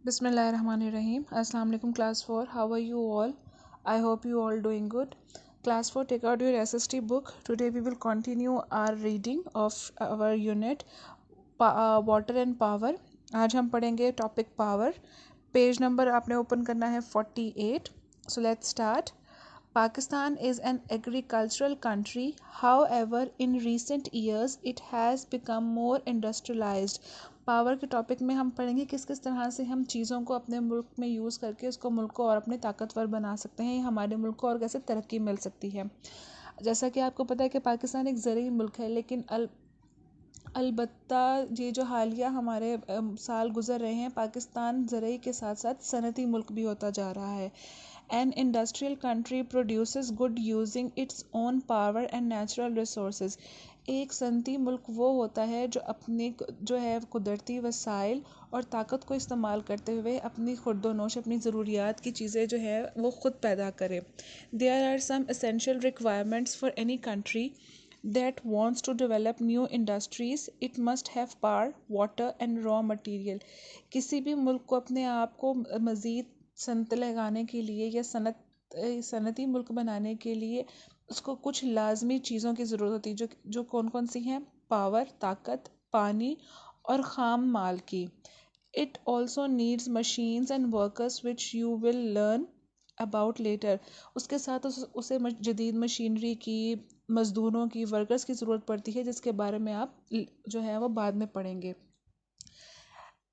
Bismillahirrahmanirrahim. Assalamu alaikum class 4. How are you all? I hope you all doing good. Class 4, take out your SST book. Today we will continue our reading of our unit Water and Power. आज हम पढ़ेंगे topic power. Page number आपने open करना है 48. So let's start. Pakistan is an agricultural country. However, in recent years, it has become more industrialized. Power के topic में हम पढ़ेंगे किस किस तरह से हम चीज़ों को अपने मुल्क में यूज़ करके उसको मुल्क को और अपने ताकतवर बना सकते हैं, हमारे मुल्क को और कैसे तरक्की मिल सकती है. जैसा कि आपको पता है कि पाकिस्तान एक ज़रूरी मुल्क है, लेकिन अलबत्ता ये जो हालिया हमारे साल गुज़र रहे हैं, पाकिस्तान ज़रूरी के साथ साथ सनती मुल्क भी होता जा रहा है. An industrial country produces good using its own power and natural resources. एक सनती मुल्क वो होता है जो अपने जो है कुदरती वसाइल और ताकत को इस्तेमाल करते हुए अपनी खुर्दोनोश अपनी ज़रूरियात की चीज़ें जो है वो ख़ुद पैदा करे. There are some essential requirements for any country that wants to develop new industries. It must have power, water and raw material. किसी भी मुल्क को अपने आप को मज़ीद सनत लगाने के लिए या सनती मुल्क बनाने के लिए उसको कुछ लाजमी चीज़ों की ज़रूरत होती है, जो कौन कौन सी हैं? पावर, ताकत, पानी और ख़ाम माल की. It also needs machines and workers which you will learn about later. उसके साथ उसे जदीद मशीनरी की, मज़दूरों की, वर्कर्स की ज़रूरत पड़ती है, जिसके बारे में आप जो है वो बाद में पढ़ेंगे.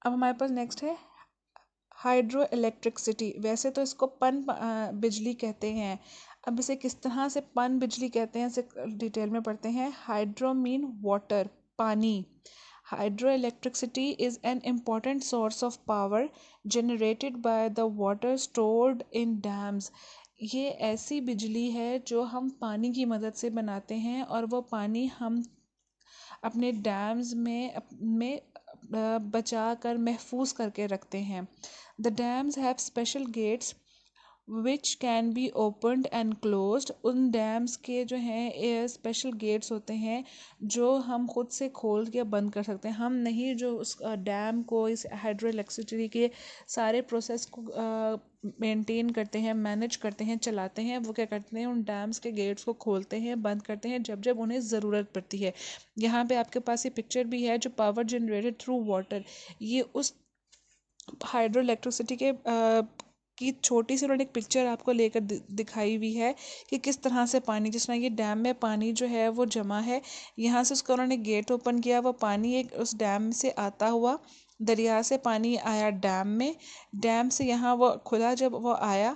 अब हमारे पास नेक्स्ट है हाइड्रो इलेक्ट्रिसिटी. वैसे तो इसको बिजली कहते हैं. अब इसे किस तरह से पन बिजली कहते हैं इसे डिटेल में पढ़ते हैं. हाइड्रो मीन वाटर, पानी. Hydro electricity is an important source of power generated by the water stored in dams. ये ऐसी बिजली है जो हम पानी की मदद से बनाते हैं और वो पानी हम अपने डैम्स में बचा कर महफूज करके रखते हैं. The dams have special gates which can be opened and closed. उन डैम्स के जो हैं स्पेशल गेट्स होते हैं जो हम खुद से खोल के बंद कर सकते हैं. हम नहीं जो उस डैम को, इस हाइड्रो इलेक्ट्रिसिटी के सारे प्रोसेस को मेंटेन करते हैं, मैनेज करते हैं, चलाते हैं. वो क्या करते हैं? उन डैम्स के गेट्स को खोलते हैं, बंद करते हैं जब जब उन्हें ज़रूरत पड़ती है. यहाँ पे आपके पास ये पिक्चर भी है जो पावर जनरेटेड थ्रू वाटर. ये उस हाइड्रो इलेक्ट्रिसिटी के की छोटी सी उन्होंने एक पिक्चर आपको लेकर दिखाई हुई है कि किस तरह से पानी, जिस तरह ये डैम में पानी जो है वो जमा है, यहाँ से उसका उन्होंने गेट ओपन किया, वो पानी एक उस डैम से आता हुआ दरिया से पानी आया डैम में. डैम से यहाँ वो खुला, जब वो आया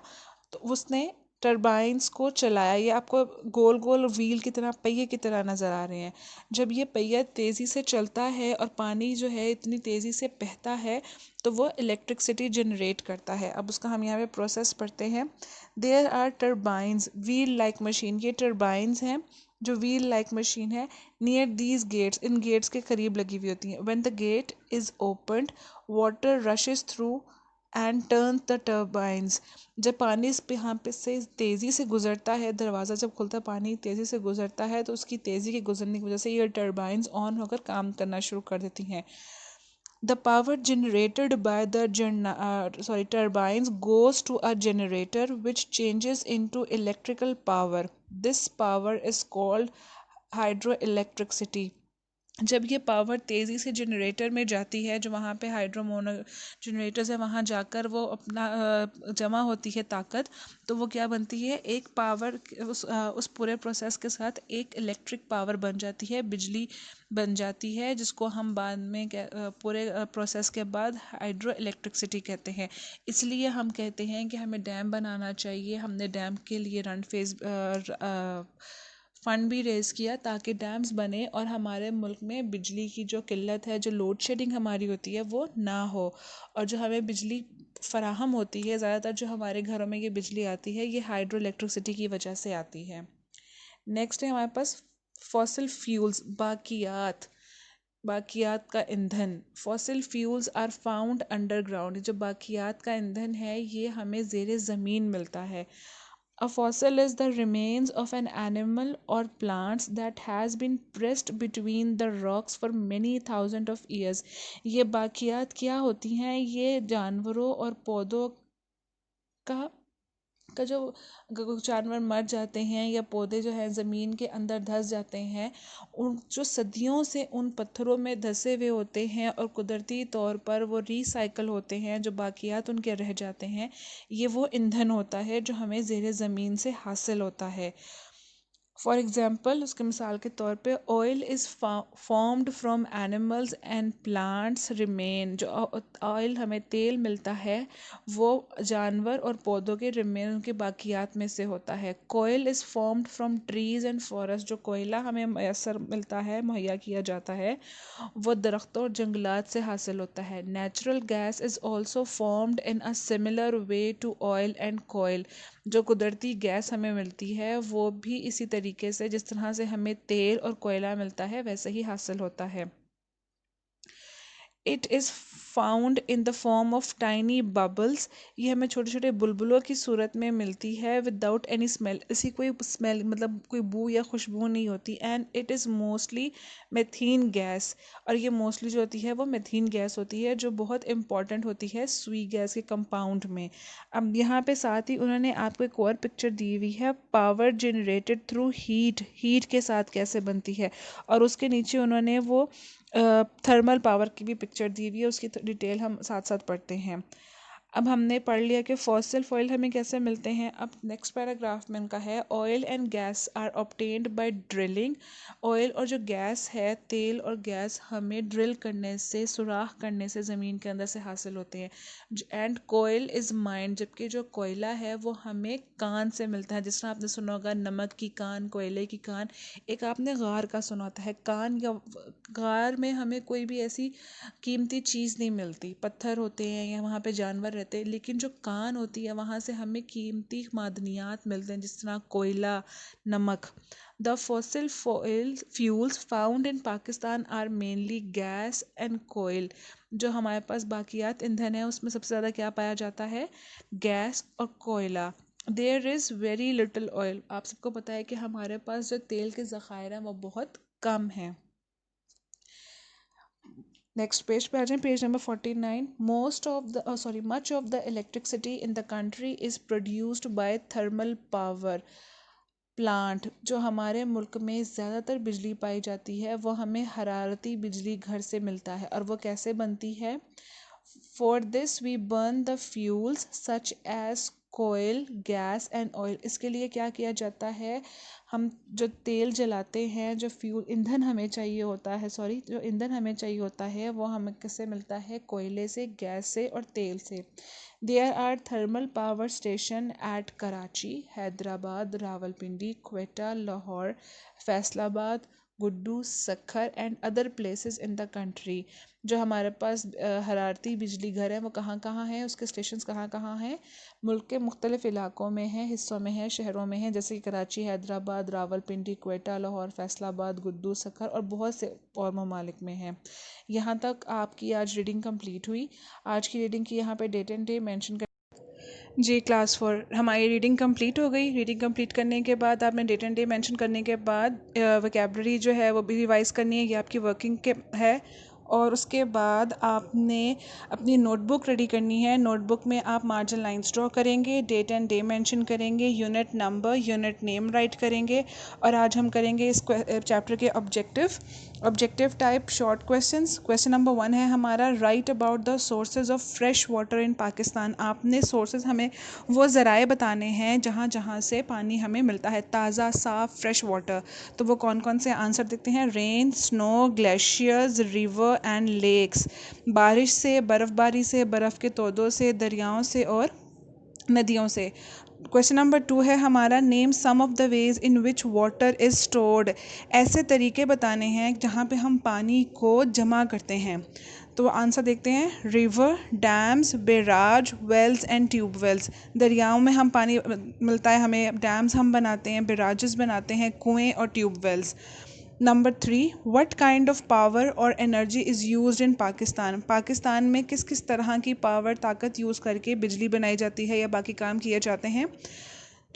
तो उसने टरबाइंस को चलाया. ये आपको गोल गोल व्हील की तरह, पहिए की तरह नज़र आ रहे हैं. जब ये पहिया तेज़ी से चलता है और पानी जो है इतनी तेज़ी से बहता है तो वो इलेक्ट्रिसिटी जनरेट करता है. अब उसका हम यहाँ पे प्रोसेस पढ़ते हैं. There are turbines wheel like machine. ये टरबाइंस हैं जो व्हील लाइक मशीन है. नियर दीज गेट्स, इन गेट्स के करीब लगी हुई होती हैं. When the gate is opened water rushes through and turn the turbines. जब पानी इस पे यहाँ पे से तेज़ी से गुजरता है, दरवाज़ा जब खुलता है पानी तेज़ी से गुजरता है तो उसकी तेज़ी के गुजरने की वजह से ये टर्बाइंस ऑन होकर काम करना शुरू कर देती हैं. The power generated by the turbines goes to a generator which changes into electrical power. This power is called hydroelectricity. जब ये पावर तेज़ी से जनरेटर में जाती है, जो वहाँ पे हाइड्रोमोनो जनरेटर्स है, वहाँ जाकर वो अपना जमा होती है ताकत, तो वो क्या बनती है? एक पावर उस पूरे प्रोसेस के साथ एक इलेक्ट्रिक पावर बन जाती है, बिजली बन जाती है, जिसको हम बाद में पूरे प्रोसेस के बाद हाइड्रो इलेक्ट्रिसिटी कहते हैं. इसलिए हम कहते हैं कि हमें डैम बनाना चाहिए. हमने डैम के लिए फ़ंड भी रेज़ किया ताकि डैम्स बने और हमारे मुल्क में बिजली की जो किल्लत है, जो लोड शेडिंग हमारी होती है, वो ना हो. और जो हमें बिजली फ़राहम होती है, ज़्यादातर जो हमारे घरों में ये बिजली आती है, ये हाइड्रो इलेक्ट्रिसिटी की वजह से आती है. नेक्स्ट है हमारे पास फॉसिल फ्यूल्स, बाकियात का ईंधन. Fossil fuels are found underground. जो बाकियात का ईंधन है ये हमें ज़ेरे ज़मीन मिलता है. A fossil is the remains of an animal or plants that has been pressed between the rocks for many thousands of years. ये बाकियात क्या होती हैं? ये जानवरों और पौधों का जो जानवर मर जाते हैं या पौधे जो हैं ज़मीन के अंदर धंस जाते हैं, उन जो सदियों से उन पत्थरों में धंसे हुए होते हैं और कुदरती तौर पर वो रिसाइकल होते हैं, जो बाकियात उनके रह जाते हैं, ये वो ईंधन होता है जो हमें ज़ेरे ज़मीन से हासिल होता है। फॉर एग्ज़ाम्पल, उसके मिसाल के तौर पे oil is formed from animals and plants remain. जो ऑयल हमें तेल मिलता है वो जानवर और पौधों के रिमेन, उनके बाकियात में से होता है। Coal is formed from trees and forest. जो कोयला हमें मैसर मिलता है, मुहैया किया जाता है, वो दरख्तों और जंगलात से हासिल होता है। Natural gas is also formed in a similar way to oil and coal. जो कुदरती गैस हमें मिलती है वो भी इसी तरीके से, जिस तरह से हमें तेल और कोयला मिलता है, वैसे ही हासिल होता है। It is found in the form of tiny bubbles. ये हमें छोटे छोटे बुलबुलों की सूरत में मिलती है विदाउट एनी स्मेल। इसी कोई स्मेल मतलब कोई बू या खुशबू नहीं होती। And it is mostly methane gas. और ये मोस्टली जो होती है वो मेथीन गैस होती है, जो बहुत इंपॉर्टेंट होती है स्वी गैस के कंपाउंड में। अब यहाँ पे साथ ही उन्होंने आपको एक और पिक्चर दी हुई है, power generated through heat. Heat के साथ कैसे बनती है, और उसके नीचे उन्होंने वो थर्मल पावर की भी पिक्चर दी हुई है, उसकी डिटेल हम साथ साथ पढ़ते हैं। अब हमने पढ़ लिया कि फॉसिल फॉइल हमें कैसे मिलते हैं। अब नेक्स्ट पैराग्राफ में इनका है, oil and gas are obtained by drilling. Oil और जो गैस है, तेल और गैस, हमें ड्रिल करने से, सुराख करने से ज़मीन के अंदर से हासिल होते हैं। And coal is mined. जबकि जो कोयला है वो हमें कान से मिलता है। जिस तरह आपने सुना होगा नमक की कान, कोयले की कान। एक आपने गार का सुना होता है कान, या गार में हमें कोई भी ऐसी कीमती चीज़ नहीं मिलती। पत्थर होते हैं या वहाँ पे जानवर रहते हैं, लेकिन जो कान होती है वहाँ से हमें कीमती मादनियात मिलते हैं, जिस तरह कोयला, नमक। The fossil fuels found in Pakistan are mainly gas and coal. जो हमारे पास बाकियात ईंधन है उसमें सबसे ज़्यादा क्या पाया जाता है? गैस और कोयला। There is very little oil. आप सबको पता है कि हमारे पास जो तेल के ज़खायर हैं वो बहुत कम हैं। नेक्स्ट पेज पे आ जाएं, page number 49। Much of the electricity in the country is produced by thermal power plant. जो हमारे मुल्क में ज़्यादातर बिजली पाई जाती है वो हमें हरारती बिजली घर से मिलता है। और वो कैसे बनती है? For this we burn the fuels such as coal, gas and oil. इसके लिए क्या किया जाता है? हम जो तेल जलाते हैं, जो फ्यूल ईंधन हमें चाहिए होता है, जो ईंधन हमें चाहिए होता है वो हमें किससे मिलता है? कोयले से, गैस से और तेल से। There are thermal power station at Karachi, Hyderabad, Rawalpindi, Quetta, Lahore, Faisalabad, Guddu, Sukkur and other places in the country. जो हमारे पास हरारती बिजली घर है वो कहाँ कहाँ हैं, उसके स्टेशंस कहाँ कहाँ हैं? मुल्क के मुख्तलिफ इलाकों में हैं, हिस्सों में हैं, शहरों में हैं, जैसे कि कराची, हैदराबाद, रावलपिंडी, क्वेटा, लाहौर, फैसलाबाद, गुड्डू, सखर और बहुत से और ममालिक में हैं। यहाँ तक आपकी आज रीडिंग कंप्लीट हुई। आज की रीडिंग की यहाँ पे डेट एंड डे मेंशन कर जी। क्लास 4 हमारी रीडिंग कंप्लीट हो गई। रीडिंग कंप्लीट करने के बाद आपने डेट एंड डे मेंशन करने के बाद वोकैबलरी जो है वो भी रिवाइज़ करनी है, ये आपकी वर्किंग के है। और उसके बाद आपने अपनी नोटबुक रेडी करनी है। नोटबुक में आप मार्जिन लाइंस ड्रॉ करेंगे, डेट एंड डे मेंशन करेंगे, unit number, unit name right करेंगे। और आज हम करेंगे इस चैप्टर के objective type short questions. Question number 1 है हमारा, right about the sources of fresh water in Pakistan. आपने सोर्सेज, हमें वो ज़राए बताने हैं जहाँ जहाँ से पानी हमें मिलता है, ताज़ा साफ़ फ्रेश वाटर। तो वो कौन कौन से आंसर देखते हैं? Rain, snow, glaciers, river and lakes. बारिश से, बर्फ़बारी से, बर्फ़ के तोदों से, दरियाओं से और नदियों से। क्वेश्चन नंबर 2 है हमारा, name some of the ways in which water is stored. ऐसे तरीके बताने हैं जहाँ पे हम पानी को जमा करते हैं। तो आंसर देखते हैं, river, dams, barrage, wells and tube wells. दरियाओं में हम पानी मिलता है हमें, डैम्स हम बनाते हैं, बैराजेस बनाते हैं, कुएँ और tube wells. Number 3, what kind of power और energy is used in Pakistan. Pakistan में किस किस तरह की पावर, ताकत यूज़ करके बिजली बनाई जाती है या बाकी काम किए जाते हैं।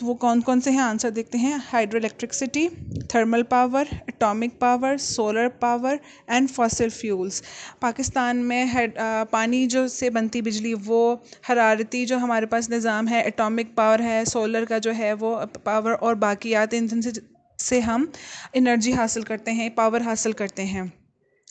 तो वो कौन कौन से हैं, आंसर देखते हैं। Hydro electricity, thermal power, atomic power, solar power and fossil fuels. Pakistan में पानी जो से बनती बिजली वो हरारती जो हमारे पास निज़ाम है, एटॉमिक पावर है, सोलर का जो है वो पावर, और बाकियात ईंधन से हम एनर्जी हासिल करते हैं, पावर हासिल करते हैं।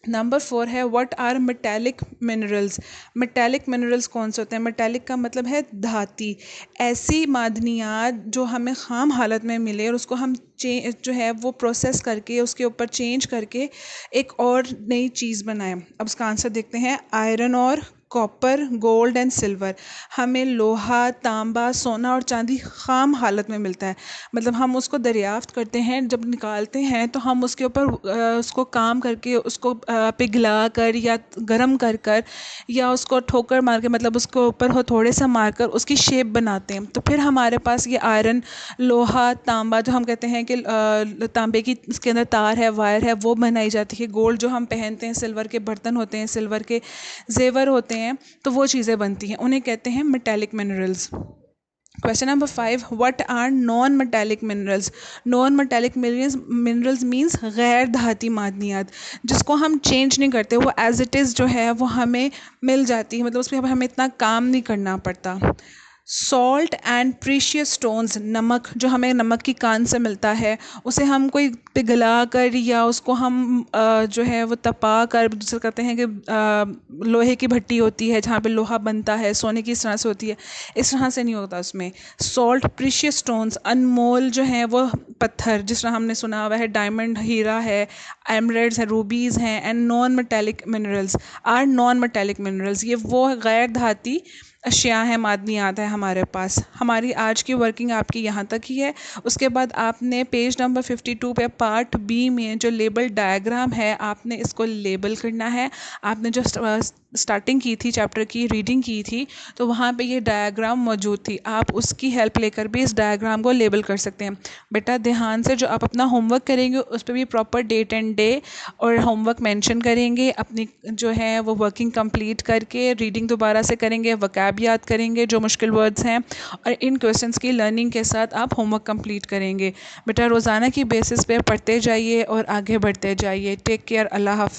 नंबर 4 है what are metallic minerals. Metallic minerals कौन से होते हैं? मेटेलिक का मतलब है धाती, ऐसी मादनियात जो हमें ख़ाम हालत में मिले और उसको हम जो है वो प्रोसेस करके उसके ऊपर चेंज करके एक और नई चीज़ बनाएं। अब उसका आंसर देखते हैं। आयरन और कॉपर, गोल्ड एंड सिल्वर। हमें लोहा, तांबा, सोना और चांदी ख़ाम हालत में मिलता है, मतलब हम उसको दरियाफ्त करते हैं, जब निकालते हैं तो हम उसके ऊपर उसको काम करके उसको पिघला कर या गरम कर कर या उसको ठोकर मार के, मतलब उसको ऊपर हो थोड़े से मार कर उसकी शेप बनाते हैं, तो फिर हमारे पास ये आयरन, लोहा, तांबा जो हम कहते हैं कि तांबे की उसके अंदर तार है, वायर है, वो बनाई जाती है। गोल्ड जो हम पहनते हैं, सिल्वर के बर्तन होते हैं, सिल्वर के जेवर होते हैं, तो वो चीज़ें बनती हैं, उन्हें कहते हैं metallic minerals. Question number 5 what are non metallic minerals. Non metallic minerals means गैर धाती मादनियात, जिसको हम चेंज नहीं करते, वो एज इट इज़ जो है वो हमें मिल जाती है, मतलब उसमें हमें इतना काम नहीं करना पड़ता। सॉल्ट एंड प्रीशियस स्टोन्स, नमक जो हमें नमक की कान से मिलता है, उसे हम कोई पिघला कर या उसको हम जो है वो तपा कर, जिसे कहते हैं कि लोहे की भट्टी होती है जहाँ पे लोहा बनता है, सोने की इस तरह से होती है, इस तरह से नहीं होता उसमें। सॉल्ट, प्रीशियस स्टोन्स, अनमोल जो हैं वो पत्थर, जिस तरह हमने सुना हुआ है डायमंड, हीरा है, एमरेड्स है, रूबीज़ हैं। And non metallic minerals are non metallic minerals, ये वो गैर धाती अशिया हैं, मादनियात है हमारे पास। हमारी आज की वर्किंग आपकी यहाँ तक ही है। उसके बाद आपने पेज नंबर 52 पे पार्ट बी में जो लेबल डायग्राम है, आपने इसको लेबल करना है। आपने जो स्टार्टिंग की थी, चैप्टर की रीडिंग की थी, तो वहाँ पे ये डायग्राम मौजूद थी, आप उसकी हेल्प लेकर भी इस डायग्राम को लेबल कर सकते हैं। बेटा ध्यान से जो आप अपना होमवर्क करेंगे उस पर भी प्रॉपर डेट एंड डे और होमवर्क मेंशन करेंगे, अपनी जो है वो वर्किंग कंप्लीट करके रीडिंग दोबारा से करेंगे, वोकैब याद करेंगे जो मुश्किल वर्ड्स हैं, और इन क्वेश्चंस की लर्निंग के साथ आप होमवर्क कंप्लीट करेंगे। बेटा रोज़ाना की बेसिस पे पढ़ते जाइए और आगे बढ़ते जाइए। टेक केयर, अल्लाह हाफ़िज़।